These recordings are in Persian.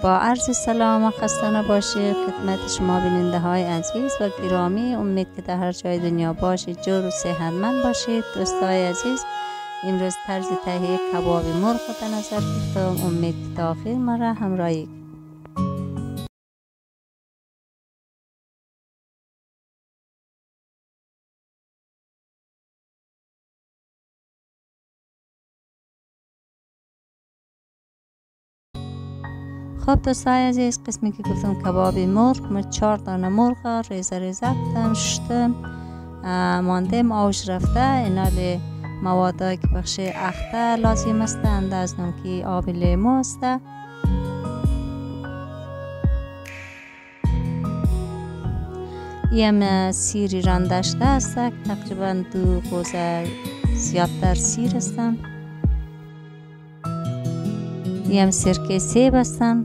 با عرض سلام و خسته نباشید خدمت شما بیننده های عزیز و گرامی. امید که در هر جای دنیا باشید جور و صحتمند باشید. دوستای عزیز، امروز طرز تهیه کباب مرغ در نظر گرفتم. امید که تا آخر مرا همراهی. خب دوستای عزیز، قسمی که گفتم کباب مرغ، من 4 دانه مرغ ریزه ریزه کردم، شستم، ماندم آوش رفته. اینال موادایی که بخش اخته لازم است اندازم که آب لیمو است. یم سیری راندشته است، تقریبا 2 قوزه زیادتر سیر هستم. یم سرکه سیب هستم.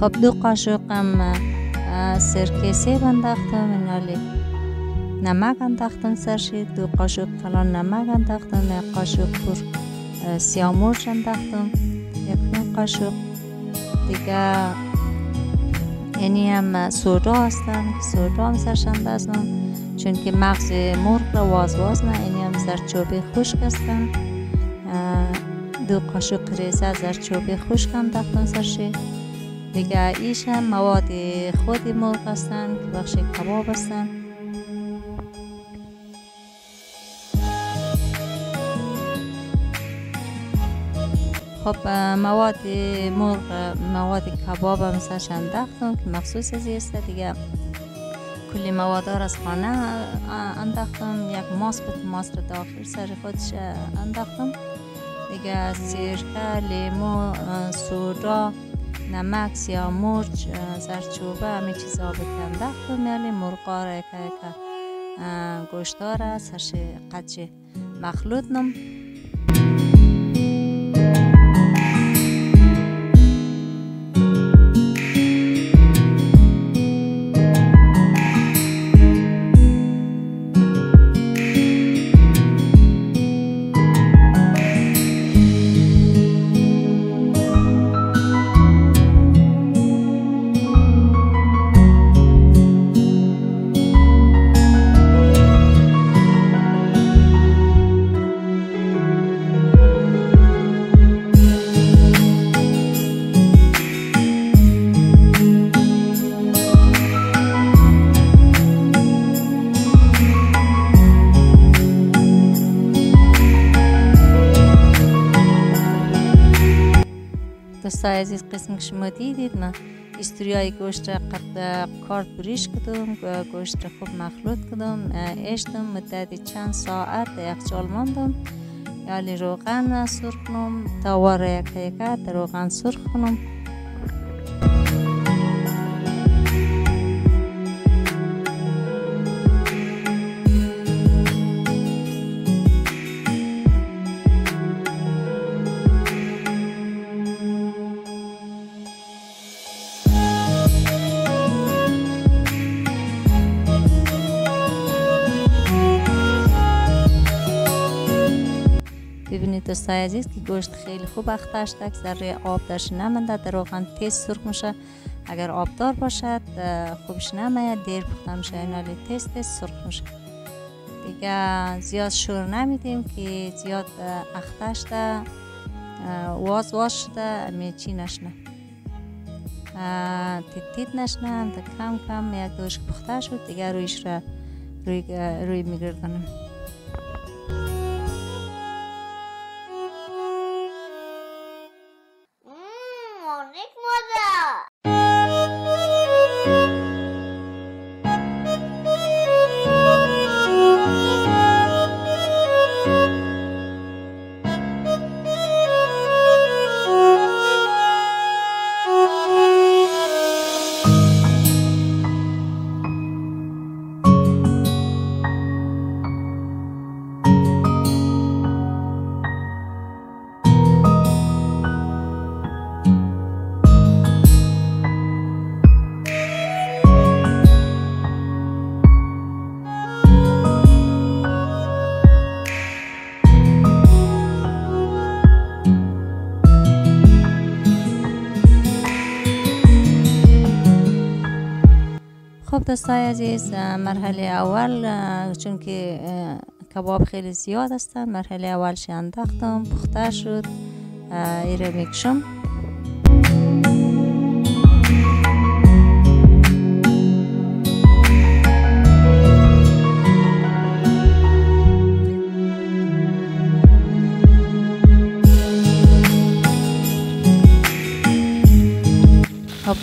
خب 2 قاشق سرکه سیب انداختم. اینالی نمک انداختم سرشی. 2 قاشق کلان نمک انداختم. 1 قاشق پر سیاه مرچ انداختم. 1 قاشق دیگه یعنی هم سودا هستن. سودا هم سرش اندازم چون که مغز مرغ را واز نه. یعنی هم زردچوبه خشک هستن. 2 قاشق ریزه زردچوبه خشک انداختم سرشی. دیگه ایش هم مواد خود مرغ هستن که بخش کباب هستن. خب مواد مرغ، مواد کباب هم سرش انداختم که مخصوص است. دیگه کلی مواد از خانه انداختم. 1 ماست داخل سر خودش انداختم. دیگه سرکه، لیمو، سودا، نمک، سیاه مرچ، زردچوبه، همه چیزا انداختم. یعنی مرغا را که گوشتا را سرش قدچه مخلوط نم. دوستای عزیز، قسم که شما دیدید من استوریای گوشت را کارد بریش کردم. گوشت را خوب مخلوط کردم، اشتم مدت چند ساعت یخچال ماندم. یعنی روغن سرخ کنم، توا را یک در روغن سرخ کنم. ببینید دوستای عزیز که گوشت خیلی خوب اخته شده، ذره آب درش نمونده، در روغن تیز سرخ میشه. اگر آبدار باشد خوبش نمیاد، دیر پخته میشه. اینالی تیز سرخ میشه. دیگه زیاد شور نمیدیم که زیاد اخته شده، واز شده، چی نشنه، تیت نشنه. کم کم یک دوش پخته شد دیگه رویش را روی میگردنم. خب دوستای عزیز، مرحله اول چون که کباب خیلی زیاد هستن، مرحله اولش انداختم، پخته شد، ایره میکشم.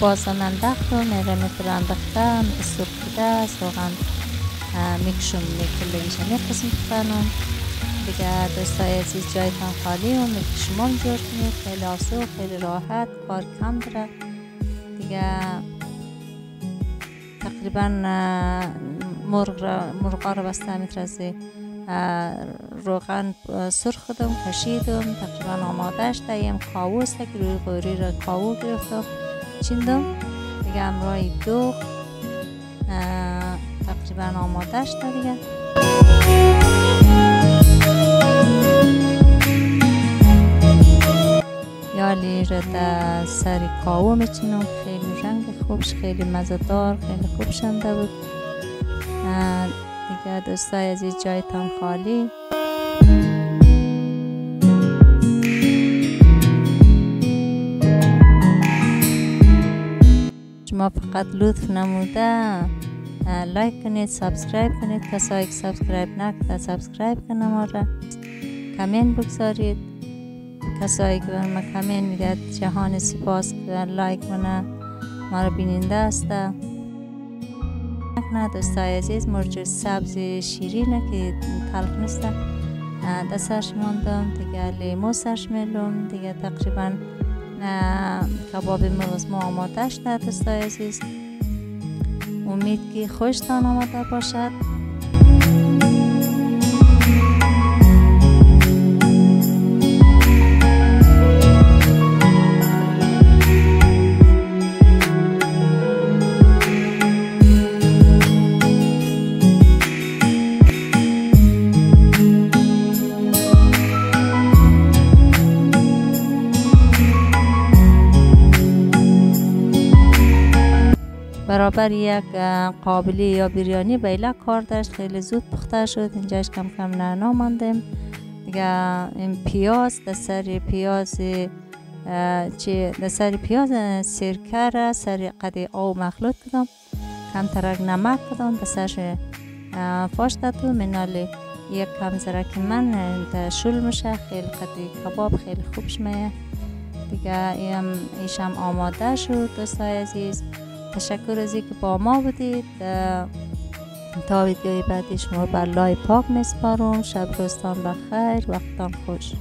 بازم انداختم، ایره میتر انداختم، سرخیده سوغن میکشم، میکلگیشم میقسم بکنم دیگه. دوستای عزیز جایتان خالی و میکشم هم جور کنید، خیلی آسون، خیلی راحت، کار کم داره دیگه. تقریبا مرغا رو بسته میترزی روغن سرخ کردم، کشیدم، تقریبا آماده شده. یم کاوو است که روی قوری را کاوو گرفتم چیندم دیگه. همراه دوغ تقریبا آماده شده دیگه. یالی را در سری کاوو میچینم، خیلی رنگ خوبش، خیلی مزه‌دار، خیلی خوب شنده بود دیگه. دوستای عزیز جایتان خالی. شما فقط لطف نموده لایک کنید، سابسکریب کنید. کسایی که سابسکریب نکرده سابسکریب کنه ما را، کامنت بگذارید. کسایی که ما کامنت میده جهان سپاس که لایک کنه ما را بیننده است. نه دوستای عزیز، مرچ سبز شیرینه که تلخ نیست دستش ماندم دیگه. لیمو سرش میلم دیگه. تقریبا کباب مرغ ما آماده شده دوستای عزیز. امید که خوشتان آمده باشد. برابر یک قابلی یا بریانی بیله کار داشت، خیلی زود پخته شد. اینجاش کم کم نعنا ماندیم دیگه. این پیاز دسر پیاز چه دسر پیاز سرکه را سر قدی آب مخلوط کردم، کم ترک نمک کردم، دسرش فاش دادم. منالی یک کم زرک من شل میشه، خیلی قدی کباب خیلی خوبش میه دیگه. ایشم آماده شد دوستای عزیز. تشکر از اینکه با ما بودید. تا ویدیوی بعدی شما بر لای پاک میسپارم. شب روزتان بخیر، وقتتان خوش.